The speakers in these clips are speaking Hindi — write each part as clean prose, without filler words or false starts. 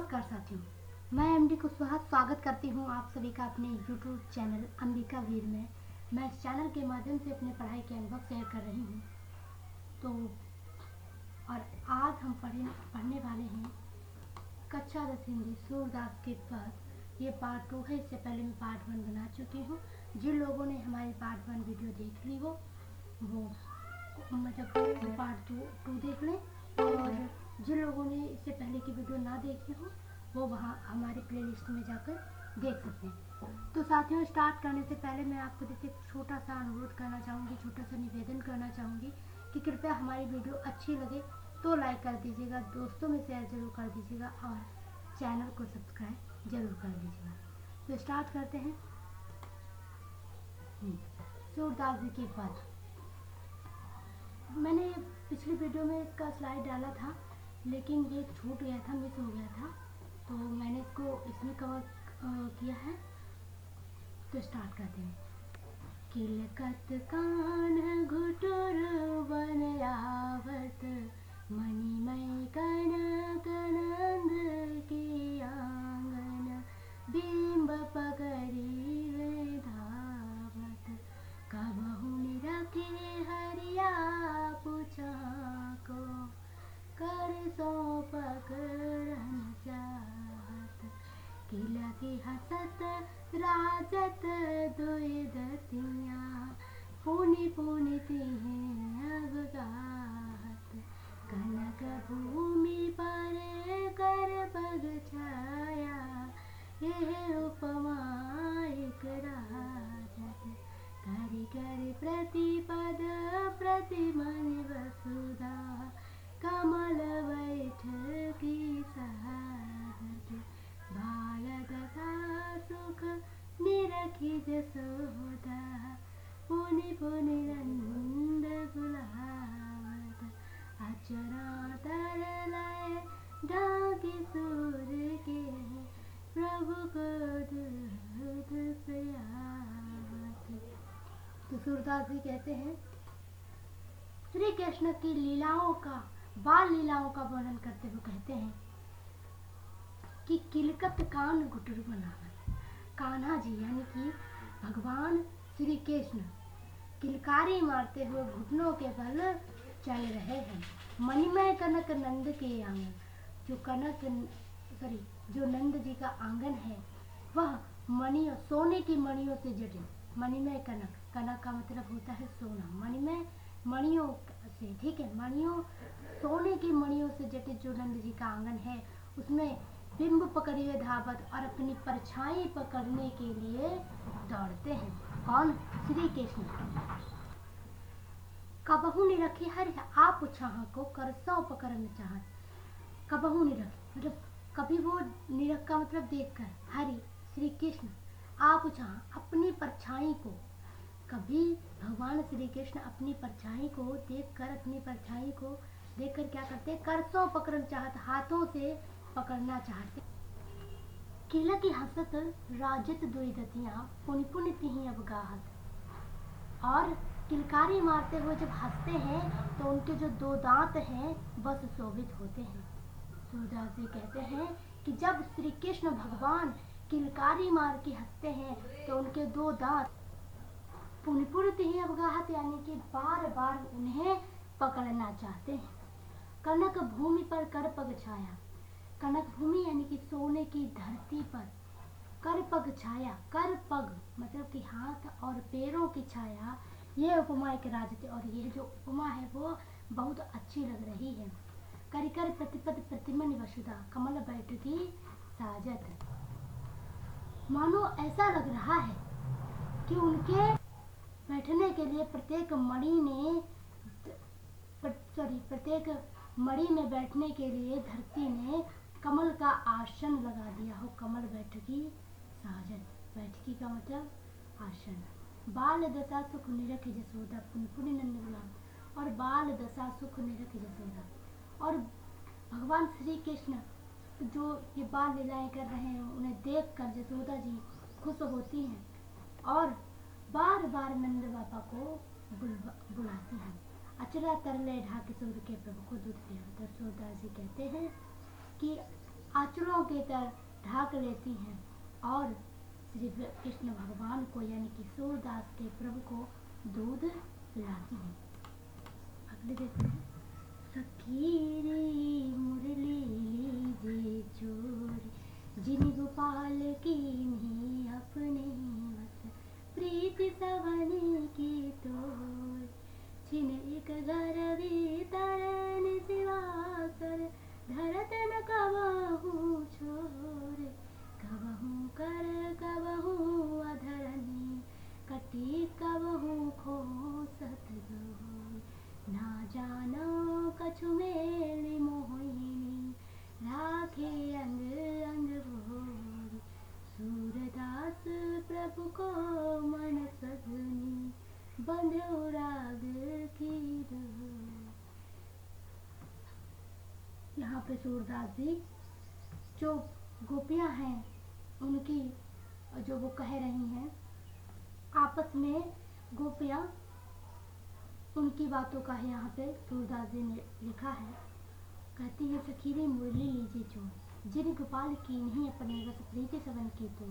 नमस्कार साथियों, मैं एमडी कुशवाहा स्वागत करती हूँ आप सभी का अपने यूट्यूब चैनल अंबिका वीर में। मैं इस चैनल के माध्यम से अपने पढ़ाई के अनुभव शेयर कर रही हूँ। तो और आज हम पढ़ने वाले हैं कक्षा 10 हिंदी सूरदास के पद। ये पार्ट 2 है। इससे पहले मैं पार्ट 1 बना चुकी हूँ। जिन लोगों ने हमारी पार्ट 1 वीडियो देख ली हो वो मतलब पार्ट 2 देख लें, और जिन लोगों ने इससे पहले की वीडियो ना देखी हो वो वहाँ हमारे प्लेलिस्ट में जाकर देख सकते हैं। तो साथियों, स्टार्ट करने से पहले मैं आपको देखिए छोटा सा अनुरोध करना चाहूँगी, छोटा सा निवेदन करना चाहूँगी कि कृपया हमारी वीडियो अच्छी लगे तो लाइक कर दीजिएगा, दोस्तों में शेयर जरूर कर दीजिएगा और चैनल को सब्सक्राइब जरूर कर दीजिएगा। तो स्टार्ट करते हैं। सूरदास जी के पद। मैंने पिछली वीडियो में इसका स्लाइड डाला था, लेकिन ये छूट गया था, मिस हो गया था, तो मैंने इसको इसमें कवर किया है। तो स्टार्ट करते हैं। किलकत कान घुटुर बन आवत, मणिमय कनक नंद के आंगन, बिंब पकड़ी वे धावत, कबहु निरखे हरिया पूछा को, कर सो पकड़न चाहत, किला की हसत राजत दुई दतियाँ, पुनि पुनि तिहें अब गाहत, कनक भूमि पर कर पग छाया, यह उपमा एक राजत, करि करि प्रतिपद प्रतिमनि वसुधा, कमल बैठ की सहादत, बाल दशा सुख निरखी जसोदा, पुनि पुनि नंद बुलावत, अचरा तर लय ढाकी सूर के, प्रभु को दूध पियावत। तो सूरदास जी कहते हैं, श्री कृष्ण की लीलाओं का, बाल लीलाओं का वर्णन करते हुए कहते हैं कि किलकत कान घुटुर बनावत। कान्हा जी यानी कि भगवान श्री कृष्ण किलकारी मारते हुए घुटनों के बल चल रहे हैं। मणिमय कनक नंद के आंगन, जो नंद जी का आंगन है वह मणियों, सोने की मणियों से जटित। मणिमय कनक, कनक का मतलब होता है सोना, मणिमय मणियों से, ठीक है, मणियों, सोने की मणियों से जटित जो नंद जी का आंगन है उसमें बिंब पकड़े हुए धावत और अपनी परछाई पकड़ने के लिए दौड़ते हैं। कौन? श्री कृष्ण। कबहु निरखे हरि आप छाह को, करसों पकड़न चाहत। कबहु निरखे मतलब कभी वो, निरख का मतलब देखकर, हरि श्री कृष्ण, आप छाह अपनी परछाई को, कभी भगवान श्री कृष्ण अपनी परछाई को देखकर, अपनी परछाई को देखकर क्या करते? करसों पकड़न चाहत, हाथों से पकड़ना चाहते। किला की हसत राजत दुई दतियाँ, पुनि पुनि तिहीं अब गाहत। और किलकारी मारते हुए जब हंसते हैं तो उनके जो दो दांत हैं बस शोभित होते हैं। सूरदास जी कहते हैं कि जब श्री कृष्ण भगवान किलकारी मार के हंसते हैं तो उनके दो दांत पुनि पुनि तिहीं अब गाहत यानी कि बार बार उन्हें पकड़ना चाहते हैं। कनक भूमि पर कर पग छाया, कनक भूमि यानी कि सोने की धरती पर, कर पग छाया, कर पग मतलब कि हाथ और पैरों की छाया, ये उपमा एक राजत, और ये जो उपमा है वो बहुत अच्छी लग रही है। कर कर प्रतिपद प्रतिमन वसुधा, कमल बैठकी साजत, मानो ऐसा लग रहा है कि उनके बैठने के लिए प्रत्येक मणि में बैठने के लिए धरती ने कमल का आसन लगा दिया हो। कमल बैठकी साजत, बैठकी का मतलब आसन। बाल दशा सुख निरख जसोदा, पुनि पुनि नंद बुलावत, और बाल दशा सुख निरख जसोदा, और भगवान श्री कृष्ण जो ये बाल लीलाएं कर रहे हैं उन्हें देखकर जसोदा जी खुश होती हैं और बार बार नंद बाबा को बुलाती हैं। अचरा तरले ढाके सूर्य के प्रभु को दूध पिया। सूरदास जी कहते हैं कि आंचलों के तर ढाक लेती हैं और श्री कृष्ण भगवान को यानी कि सूरदास के प्रभु को दूध पिलाती हैं। अगले देखते हैं। सखी रे मुरली लीजे चोरी जिन गोपाल की नहीं अपने बस प्रीति सवन की तोर छिन एक घर भीतर निवासर धरत न कबहू छोर कबहू कर कबहू अधरनी कटी कबहू खो सतजोर ना जानो कछु मेली मोहिनी राखे अंग अंग भोर सूरदास प्रभु को मन सजनी बंधु राग की डोर। यहाँ पे सूरदास जी जो गोपियाँ हैं उनकी जो वो कह रही हैं आपस में गोपियाँ उनकी बातों का है यहाँ पे सूरदास जी ने लिखा है। कहती है सखीरे मुरली लीजिए चोर जिन गोपाल की नहीं अपने बस प्रीति सवन की तो।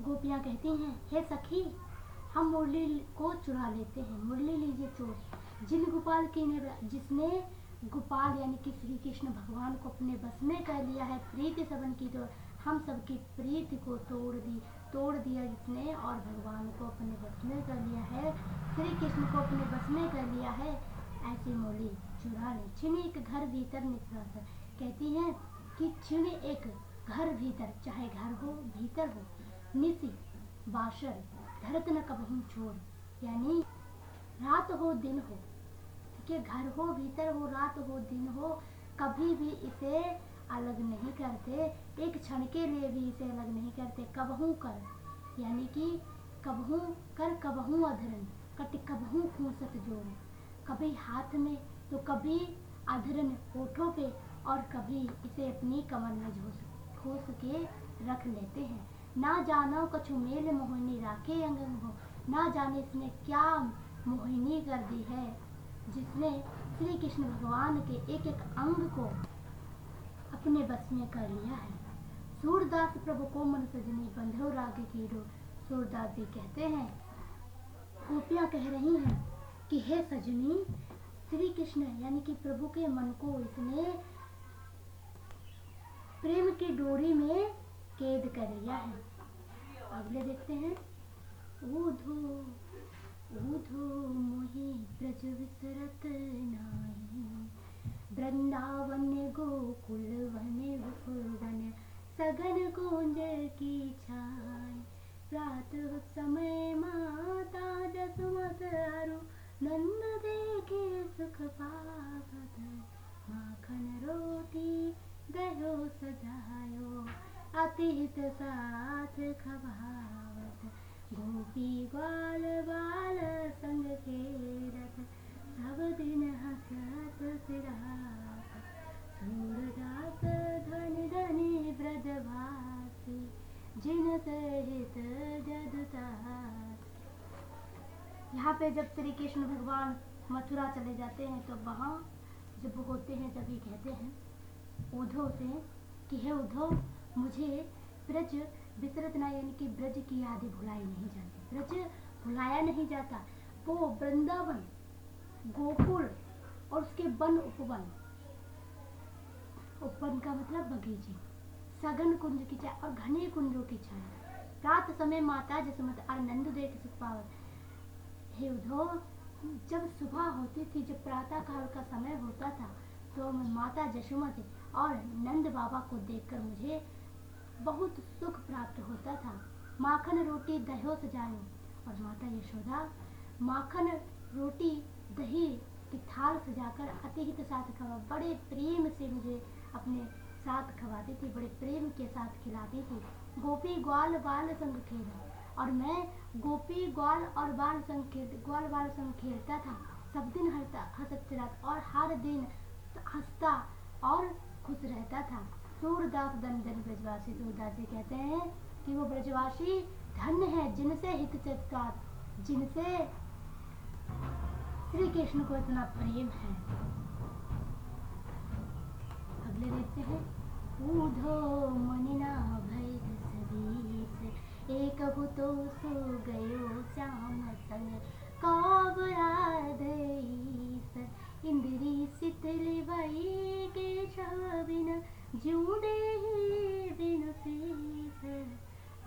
गोपियाँ कहती हैं हे सखी हम मुरली को चुरा लेते हैं। मुरली लीजिए चोर जिन गोपाल की ने जिसने गोपाल यानी कि श्री कृष्ण भगवान को अपने बस में कर लिया है प्रीति सवन की तो हम सबकी प्रीति को तोड़ दिया जिसने और भगवान को अपने बस में कर लिया है श्री कृष्ण को अपने बस में कर लिया है ऐसी मुरली चुरा ले। छिन एक घर भीतर निवास कहती हैं कि छिन एक घर भीतर चाहे घर हो भीतर हो निसी बाशर धरत न कबहू छोड़ यानी रात हो दिन हो कि घर हो भीतर हो रात हो दिन हो कभी भी इसे अलग नहीं करते एक क्षण के लिए भी इसे अलग नहीं करते। कबहू कर यानी कि कबहू कर कबहू अधरन कट कबहू खूसत जोड़ कभी हाथ में तो कभी अधरन होठों पे और कभी इसे अपनी कमर में ठोस के रख लेते हैं। ना जानो कछु मेल मोहिनी राखे अंग हो ना जाने इसने क्या मोहिनी कर दी है जिसने श्री कृष्ण भगवान के एक एक अंग को अपने बस में कर लिया है। सूरदास प्रभु को मन सजनी बंधो राग की डोर। सूरदास जी कहते हैं गोपियाँ कह रही हैं कि हे सजनी श्री कृष्ण यानी कि प्रभु के मन को इसने प्रेम की डोरी में कैद कर लिया है। अगले देखते हैं। ऊधो ऊधो मोहि ब्रज विसरत नाही वृंदावन गोकुल वन विपुल वन सघन कुंज की छाय प्रातः समय माता जसुमत अरु नंद देखे सुख पावत माखन रोटी दहो सजायो अतिहित साथ खवावत गोपी ग्वाल बाल संग खेलत सब दिन हंसत फिरात सूरदास धनि धनि ब्रजवासी जिन सहित जदुतात। यहाँ पे जब श्री कृष्ण भगवान मथुरा चले जाते हैं तो वहाँ जब होते हैं तभी कहते हैं उद्धव से कि हे उद्धव मुझे ब्रज विसरत ना यानी कि ब्रज की यादें भुलाई नहीं जाती। ब्रज भुलाया नहीं जाता। वो वृंदावन गोकुल और उसके वन उपवन उपवन का मतलब बगीचे सघन कुंज की छाया और घने कुंजों की छाया रात समय माता जसमत और नंद देख सुख पावत। हे उद्धव जब सुबह होती थी जब प्रातः काल का समय होता था तो माता जसुमती और नंद बाबा को देखकर मुझे बहुत सुख प्राप्त होता था। माखन रोटी दहो सजायो और माता यशोदा माखन रोटी दही की थाल सजाकर अतिहित साथ खवा बड़े प्रेम से मुझे अपने साथ खवाती थी बड़े प्रेम के साथ खिलाती थी। गोपी ग्वाल बाल संग खेला और मैं गोपी ग्वाल और बाल संग खेलता था सब दिन हंसत फिरत और हर दिन हंसता और खुश रहता था। सूरदास धन धन ब्रजवासी सूरदास जी कहते हैं कि वो ब्रजवासी धन्य है जिनसे हित चत्कार जिनसे श्री कृष्ण को इतना प्रेम है। अगले देखते हैं। ऊधो मन ना भय दस बीस, एक तो सो गयो श्याम संग कौबराधईस। इंद्री शिथिल भई केशव बिन ज्यों देहि बिनु शीस,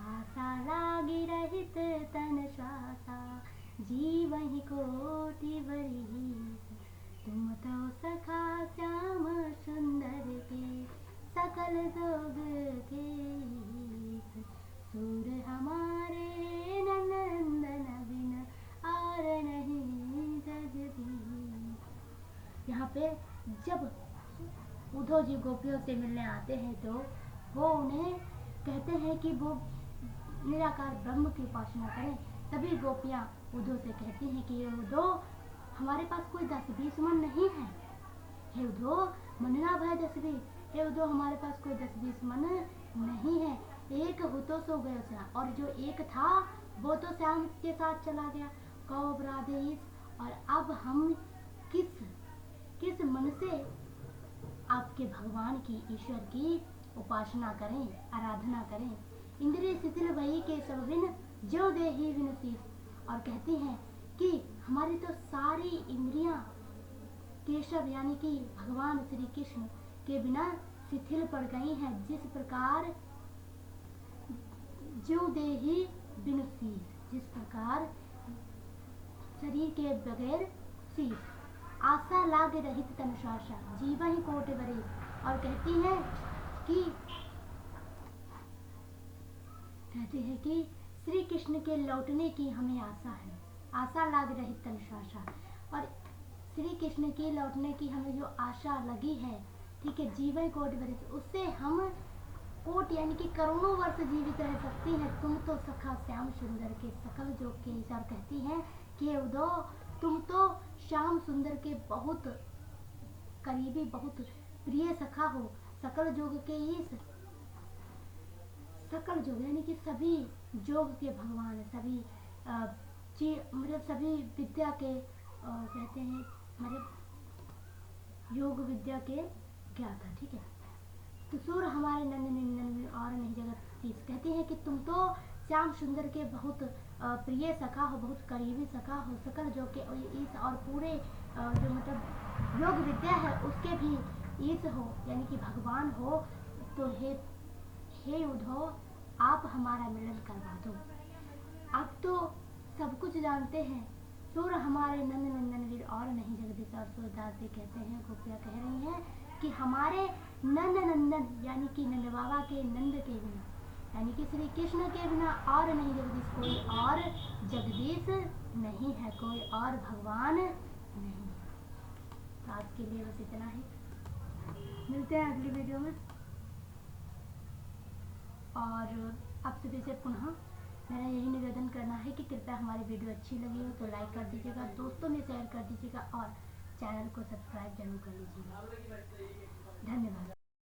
आशा लागी रहित तन श्वासा जीवहि कोटि बरीस। तुम तो सखा श्याम सुंदर के सकल जोग के ईस, सूर हमारे नंदन बिन और नहीं जगदीश। यहाँ पे जब उद्धव जी गोपियों से मिलने आते हैं तो वो उन्हें कहते हैं कि वो निराकार ब्रह्म की उपासना करें। तभी गोपियाँ उद्धव से कहती हैं कि उद्धव, हमारे पास कोई 10-20 मन नहीं है। हे उद्धव, मनना भय 10-20। हे उद्धव, हमारे पास कोई 10-20 मन नहीं है। एक हो तो सो गया श्याम, और जो एक था वो तो श्याम के साथ चला गया कौबराधईस। और अब हम किस मन से आपके भगवान की, ईश्वर की उपासना करें, आराधना करें। इंद्रिय शिथिल भई केशव बिन ज्यों देहि बिनु शीस। और कहती हैं कि हमारी तो सारी इंद्रियां केशव यानी कि भगवान श्री कृष्ण के बिना शिथिल पड़ गई हैं, जिस प्रकार ज्यों देहि बिनु शीस, जिस प्रकार शरीर के बगैर शीस। आशा लाग रहित तन श्वासा जीवहि कोटि बरीस। और कहती है कि श्री कृष्ण के लौटने की हमें आशा है। आशा लाग रहित तन श्वासा, और श्री कृष्ण के लौटने की हमें जो आशा लगी है, ठीक है, जीवन कोटि बरीस, उससे हम कोटि यानी कि करोड़ों वर्ष जीवित रह सकती हैं। तुम तो सखा श्याम सुंदर के सकल जोग के ईश। कहती हैं कि उद्धव, तुम तो श्याम सुंदर के बहुत करीबी, बहुत प्रिय सखा हो, सकल जोग के ईश। सकल जोग यानी कि सभी जोग के भगवान, सभी मतलब सभी विद्या के कहते हैं, मतलब योग विद्या के ज्ञाता, ठीक है। तो सूर हमारे नंदन और नहीं जगत शीस। कहती है कि तुम तो श्याम सुंदर के बहुत प्रिय सखा हो, बहुत करीबी सखा हो, सकल जोग के ईश, और पूरे जो मतलब योग विद्या है उसके भी ईश हो, यानी कि भगवान हो। तो हे उद्धव, आप हमारा मिलन करवा दो। आप तो सब कुछ जानते हैं। सूर हमारे नंदन वीर और नहीं जगदीश। और सूरदास जी कहते हैं, गोपियाँ कह रही हैं कि हमारे नंदन यानी कि नंद बाबा के नंद के बिना, यानी कि श्री कृष्ण के बिना और नहीं जगदीश, कोई और जगदीश नहीं है, कोई और भगवान नहीं। तो आज के लिए बस इतना ही, मिलते हैं अगली वीडियो में। और आप सभी से पुनः मेरा यही निवेदन करना है कि कृपया हमारी वीडियो अच्छी लगी हो तो लाइक कर दीजिएगा, दोस्तों में शेयर कर दीजिएगा, और चैनल को सब्सक्राइब जरूर कर लीजिएगा। धन्यवाद।